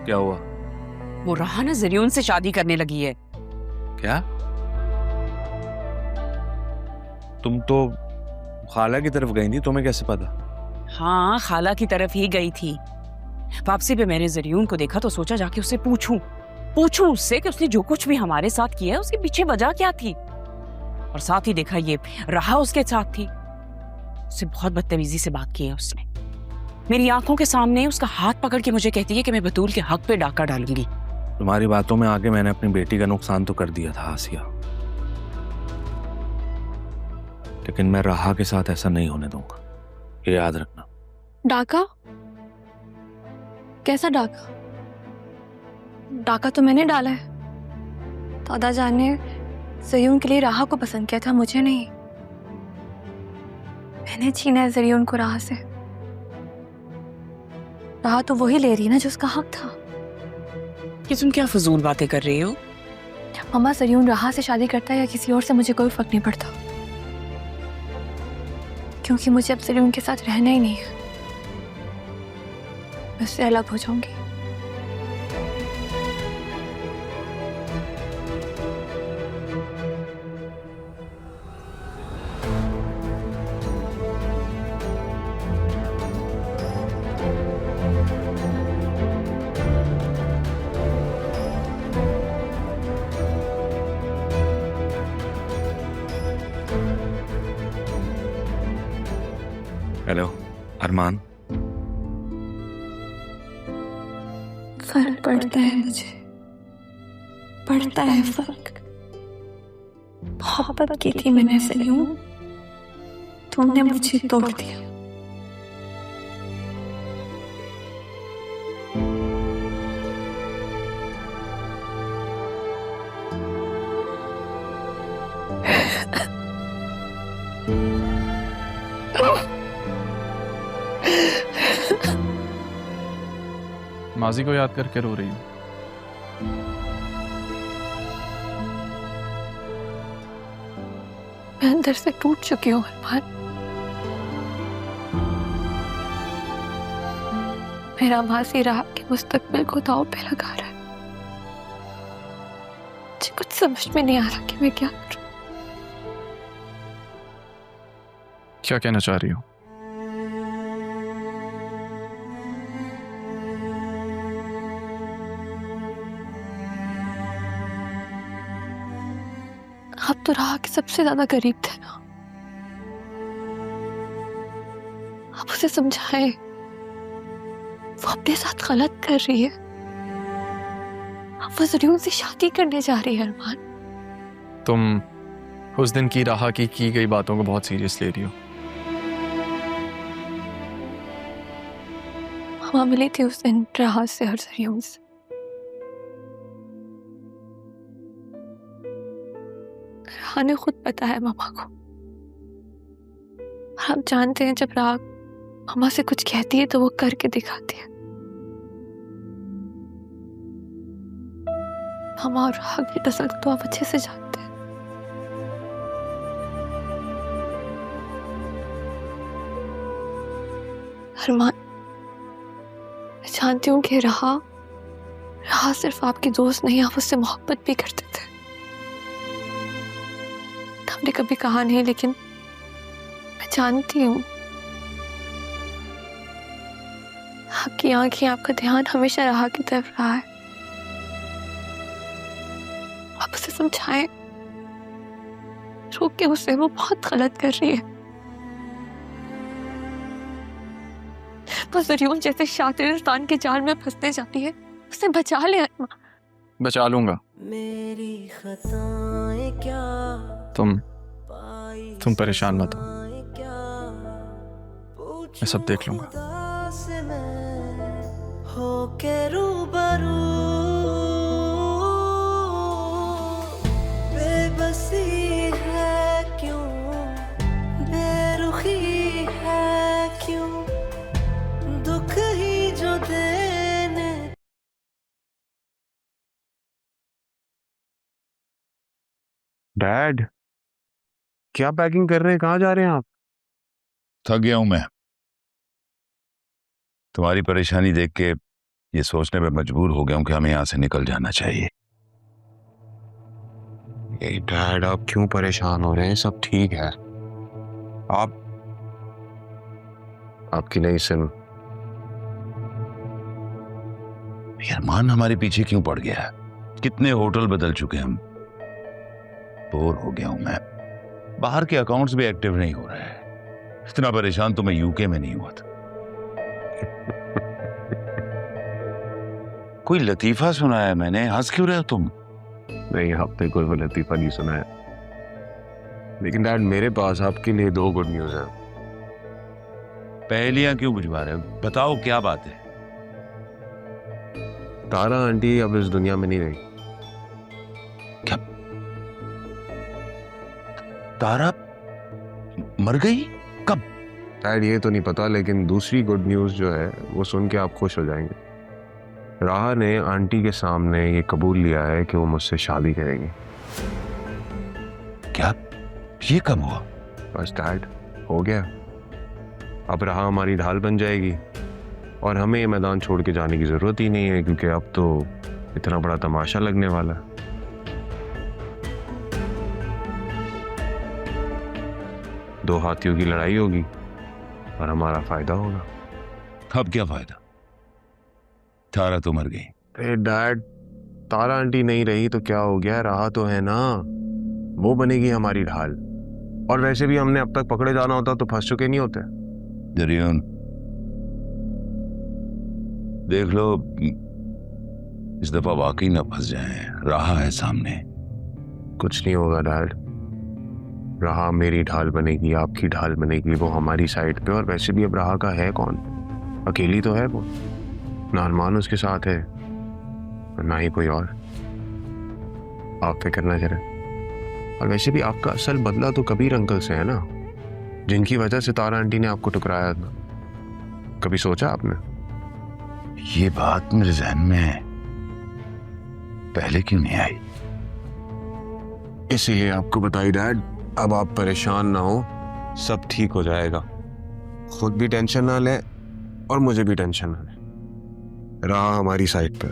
क्या हुआ? वो राहा ना जरियून से शादी करने लगी है। क्या? तुम तो खाला की तरफ गई थी, तुम्हें कैसे पता? हाँ, खाला की तरफ ही गई थी। वापसी पे मैंने जरियून को देखा तो सोचा जाके उससे पूछूं उससे कि उसने जो कुछ भी हमारे साथ किया है उसके पीछे वजह क्या थी। और साथ ही देखा ये राहा उसके साथ थी। उससे बहुत बदतमीजी से बात की है उसने। मेरी आंखों के सामने उसका हाथ पकड़ के मुझे कहती है कि मैं बतूल के हक पे डाका डालूंगी। तुम्हारी बातों में आके मैंने अपनी बेटी का नुकसान तो कर दिया था आसिया, लेकिन मैं राहा के साथ ऐसा नहीं होने दूंगा, ये याद रखना। डाका? कैसा डाका? डाका तो मैंने डाला है। दादा जान ने जरियून के लिए राहा को पसंद किया था, मुझे नहीं। मैंने छीना है जरियून को राहा से। राहा तो वही ले रही है ना जो उसका हक था। कि तुम क्या फजूल बातें कर रही हो? मम्मा, जरियून राहा से शादी करता है या किसी और से मुझे कोई फर्क नहीं पड़ता, क्योंकि मुझे अब जरियून के साथ रहना ही नहीं है। मैं उससे अलग हो जाऊंगी। हेलो अरमान। फर्क पड़ता है मुझे, पड़ता है फर्क। मोहब्बत की थी मैंने जरियून, तुमने मुझे तोड़ दिया। माजी को याद करके रो रही हूँ। मैं अंदर से टूट चुकी हूँ अरमान। मेरा माजी राह के मुस्तकबिल को दांव पे लगा रहा है। मुझे कुछ समझ में नहीं आ रहा कि मैं क्या करूं। क्या कहना चाह रही हो? आप तो राह के सबसे ज्यादा करीब थे ना। आप उसे समझाएं, वो अपने साथ गलत कर रही है। आप वो जरियून से शादी करने जा रही है अरमान। तुम उस दिन की राह की गई बातों को बहुत सीरियस ले रही हो। मामा मिली थी उस दिन राह से और जरियून से। राह ने खुद बताया मामा को। और आप जानते हैं, जब राह मामा से कुछ कहती है तो वो करके दिखाती है। मामा और राह की तसल्लुत तो आप अच्छे से जानते हैं। अरमान, मैं जानती हूँ कि राह सिर्फ आपकी दोस्त नहीं, आप उससे मोहब्बत भी करते थे। हमने कभी कहा नहीं, लेकिन मैं जानती हूँ आपकी आंखें, आपका ध्यान हमेशा राह की तरफ रहा है। आप उसे समझाएं, रोक के उसे, वो बहुत गलत कर रही है। वो जरियून जैसे शातिर इंसान के जाल में फंसने जाती है, उसे बचा ले अरमा। बचा लूंगा। मेरी खताएं क्या, तुम परेशान मत हो, मैं सब देख लूंगा। हो के रूबरू बेबसी है क्यों, बेरुखी है क्यों, दुख ही जो देने। डैड, क्या पैकिंग कर रहे हैं? कहाँ जा रहे हैं आप? थक गया हूं मैं। तुम्हारी परेशानी देख के ये सोचने में मजबूर हो गया हूं कि हमें यहां से निकल जाना चाहिए। डैड आप क्यों परेशान हो रहे हैं? सब ठीक है। आप आपकी नहीं सुन। अरमान हमारे पीछे क्यों पड़ गया है? कितने होटल बदल चुके हम। बोर हो गया हूं मैं। बाहर के अकाउंट्स भी एक्टिव नहीं हो रहे हैं। इतना परेशान तो मैं यूके में नहीं हुआ था। कोई लतीफा सुना है मैंने? हंस क्यों रहे हो तुम? नहीं, आपने कोई वो लतीफा नहीं सुना है। लेकिन डैड मेरे पास आपके लिए 2 गुड न्यूज है। पहेलियां क्यों बुझवा रहे हो? बताओ क्या बात है। तारा आंटी अब इस दुनिया में नहीं रही। क्या? तारा मर गई? कब? डैड ये तो नहीं पता, लेकिन दूसरी गुड न्यूज जो है वो सुन के आप खुश हो जाएंगे। राहा ने आंटी के सामने ये कबूल लिया है कि वो मुझसे शादी करेंगे। क्या? ये कब हुआ? बस डैड, हो गया। अब राहा हमारी ढाल बन जाएगी और हमें ये मैदान छोड़ के जाने की जरूरत ही नहीं है, क्योंकि अब तो इतना बड़ा तमाशा लगने वाला है। दो हाथियों की लड़ाई होगी और हमारा फायदा होगा। अब क्या फायदा? तारा तो मर गई। अरे डैड, तारा आंटी नहीं रही तो क्या हो गया? राहा तो है ना, वो बनेगी हमारी ढाल। और वैसे भी हमने अब तक पकड़े जाना होता तो फंस चुके नहीं होते। जरियन देख लो, इस दफा वाकई ना फंस जाएं। राहा है सामने। कुछ नहीं होगा डैड। राहा मेरी ढाल बनेगी, आपकी ढाल बनेगी, वो हमारी साइड पे। और वैसे भी अब राहा का है कौन? अकेली तो है वो। ना अरमान उसके साथ है और ना ही कोई और। आप फिक्र ना करें। और वैसे भी आपका असल बदला तो कबीर अंकल से है ना, जिनकी वजह से तारा आंटी ने आपको ठुकराया था। कभी सोचा आपने? ये बात मेरे जहन में है, पहले क्यों नहीं आई? इसीलिए आपको बताई डैड। अब आप परेशान ना हो, सब ठीक हो जाएगा। खुद भी टेंशन ना लें और मुझे भी टेंशन ना लें। राहा हमारी साइड पे।